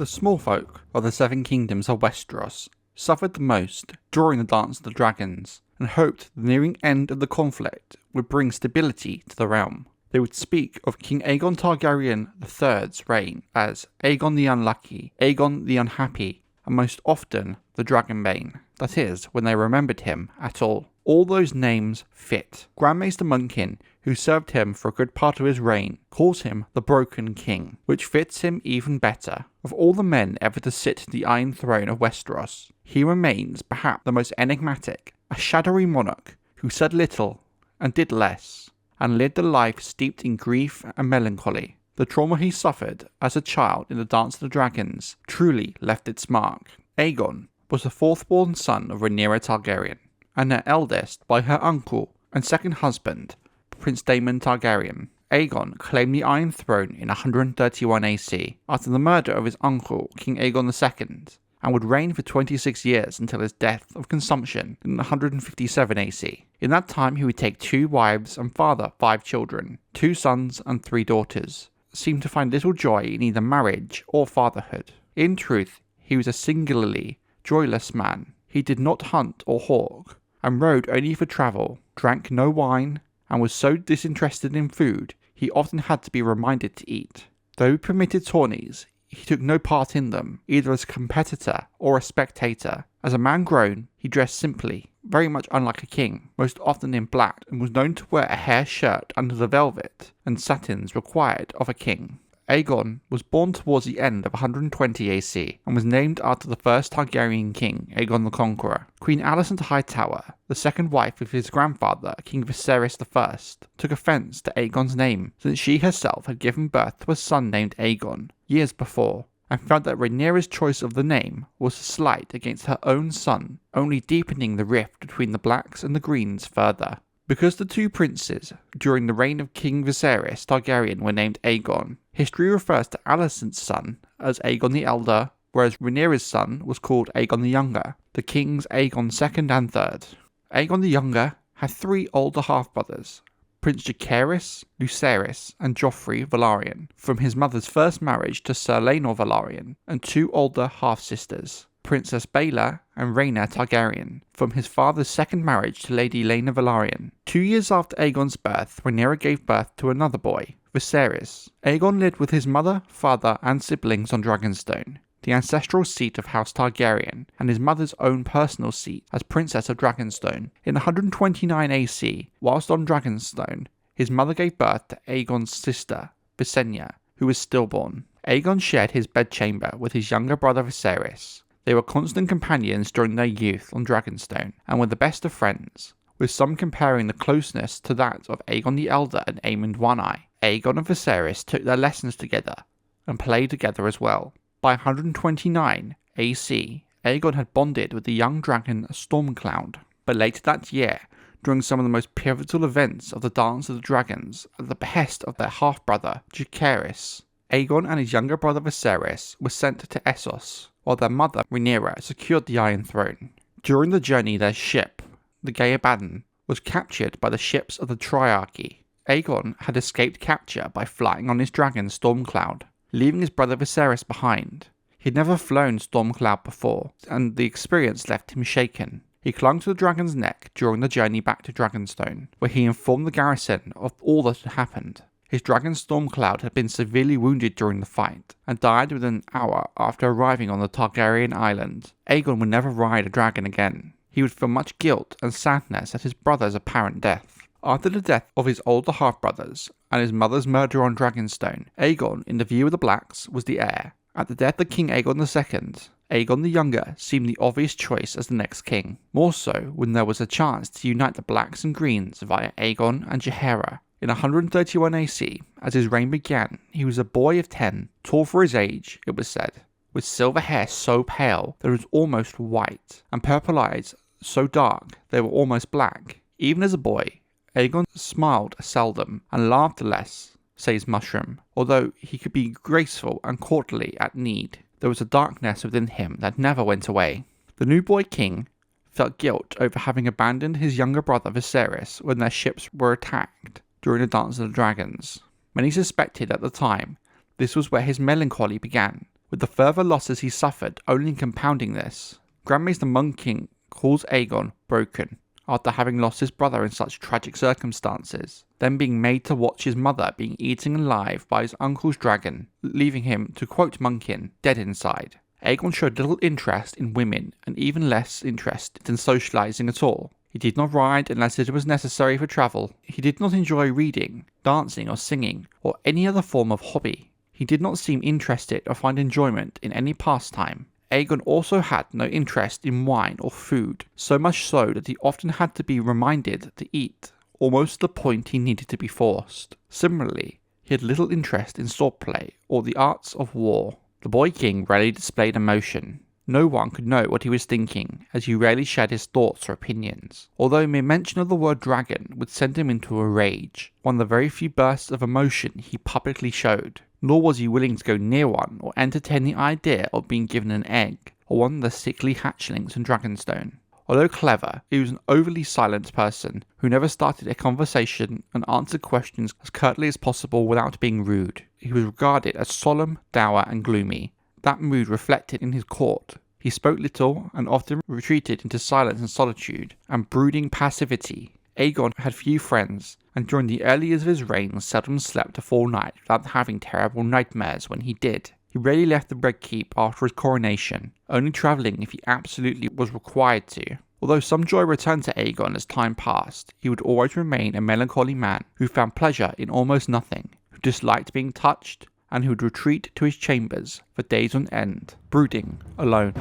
The small folk of the Seven Kingdoms of Westeros suffered the most during the Dance of the Dragons and hoped the nearing end of the conflict would bring stability to the realm. They would speak of King Aegon Targaryen III's reign as Aegon the Unlucky, Aegon the Unhappy, and most often the Dragonbane, that is, when they remembered him at all. All those names fit. Grand Maester Munkin, who served him for a good part of his reign, calls him the Broken King, which fits him even better. Of all the men ever to sit the Iron Throne of Westeros, he remains perhaps the most enigmatic, a shadowy monarch who said little and did less, and lived a life steeped in grief and melancholy. The trauma he suffered as a child in the Dance of the Dragons truly left its mark. Aegon was the fourth-born son of Rhaenyra Targaryen, and her eldest by her uncle and second husband, Prince Daemon Targaryen. Aegon claimed the Iron Throne in 131 AC after the murder of his uncle, King Aegon II, and would reign for 26 years until his death of consumption in 157 AC. In that time he would take 2 wives and father 5 children, 2 sons and 3 daughters. Seemed to find little joy in either marriage or fatherhood. In truth, he was a singularly joyless man. He did not hunt or hawk, and rode only for travel, drank no wine, and was so disinterested in food he often had to be reminded to eat. Though he permitted tourneys, he took no part in them, either as a competitor or a spectator. As a man grown, he dressed simply, very much unlike a king, most often in black, and was known to wear a hair shirt under the velvet and satins required of a king. Aegon was born towards the end of 120 AC and was named after the first Targaryen king, Aegon the Conqueror. Queen Alicent Hightower, the second wife of his grandfather, King Viserys I, took offence to Aegon's name, since she herself had given birth to a son named Aegon years before, and felt that Rhaenyra's choice of the name was a slight against her own son, only deepening the rift between the Blacks and the Greens further. Because the 2 princes during the reign of King Viserys Targaryen were named Aegon, history refers to Alicent's son as Aegon the Elder, whereas Rhaenyra's son was called Aegon the Younger, the kings Aegon II and III. Aegon the Younger had 3 older half-brothers, Prince Jacaerys, Lucerys, and Joffrey Velaryon, from his mother's first marriage to Sir Laenor Velaryon, and 2 older half-sisters, Princess Baela and Rhaenyra Targaryen, from his father's second marriage to Lady Laena Velaryon. 2 years after Aegon's birth, Rhaenyra gave birth to another boy, Viserys. Aegon lived with his mother, father, and siblings on Dragonstone, the ancestral seat of House Targaryen, and his mother's own personal seat as Princess of Dragonstone. In 129 AC, whilst on Dragonstone, his mother gave birth to Aegon's sister, Visenya, who was stillborn. Aegon shared his bedchamber with his younger brother Viserys. They were constant companions during their youth on Dragonstone, and were the best of friends, with some comparing the closeness to that of Aegon the Elder and Aemond One-Eye. Aegon and Viserys took their lessons together, and played together as well. By 129 AC, Aegon had bonded with the young dragon Stormcloud, but later that year, during some of the most pivotal events of the Dance of the Dragons, at the behest of their half-brother Jacaerys, Aegon and his younger brother Viserys were sent to Essos, while their mother Rhaenyra secured the Iron Throne. During the journey, their ship, the Gaeabaddon, was captured by the ships of the Triarchy. Aegon had escaped capture by flying on his dragon Stormcloud, leaving his brother Viserys behind. He had never flown Stormcloud before, and the experience left him shaken. He clung to the dragon's neck during the journey back to Dragonstone, where he informed the garrison of all that had happened. His dragon Stormcloud had been severely wounded during the fight, and died within an hour after arriving on the Targaryen island. Aegon would never ride a dragon again. He would feel much guilt and sadness at his brother's apparent death. After the death of his older half-brothers, and his mother's murder on Dragonstone, Aegon, in the view of the Blacks, was the heir. At the death of King Aegon II, Aegon the Younger seemed the obvious choice as the next king, more so when there was a chance to unite the Blacks and Greens via Aegon and Jaehaera. In 131 AC, as his reign began, he was a boy of 10, tall for his age, it was said, with silver hair so pale that it was almost white, and purple eyes so dark they were almost black. Even as a boy, Aegon smiled seldom and laughed less, says Mushroom, although he could be graceful and courtly at need. There was a darkness within him that never went away. The new boy king felt guilt over having abandoned his younger brother Viserys when their ships were attacked during the Dance of the Dragons. Many suspected at the time this was where his melancholy began, with the further losses he suffered only compounding this. Grand Maester Monk King calls Aegon broken, after having lost his brother in such tragic circumstances, then being made to watch his mother being eaten alive by his uncle's dragon, leaving him, to quote Monkin, dead inside. Aegon showed little interest in women and even less interest in socialising at all. He did not ride unless it was necessary for travel. He did not enjoy reading, dancing or singing, or any other form of hobby. He did not seem interested or find enjoyment in any pastime. Aegon also had no interest in wine or food, so much so that he often had to be reminded to eat, almost to the point he needed to be forced. Similarly, he had little interest in swordplay or the arts of war. The boy king rarely displayed emotion. No one could know what he was thinking, as he rarely shared his thoughts or opinions, although mere mention of the word dragon would send him into a rage, one of the very few bursts of emotion he publicly showed. Nor was he willing to go near one or entertain the idea of being given an egg, or one of the sickly hatchlings in Dragonstone. Although clever, he was an overly silent person who never started a conversation and answered questions as curtly as possible without being rude. He was regarded as solemn, dour and gloomy. That mood reflected in his court. He spoke little and often retreated into silence and solitude and brooding passivity. Aegon had few friends, and during the early years of his reign seldom slept a full night without having terrible nightmares when he did. He rarely left the Red Keep after his coronation, only travelling if he absolutely was required to. Although some joy returned to Aegon as time passed, he would always remain a melancholy man who found pleasure in almost nothing, who disliked being touched, and who would retreat to his chambers for days on end, brooding alone.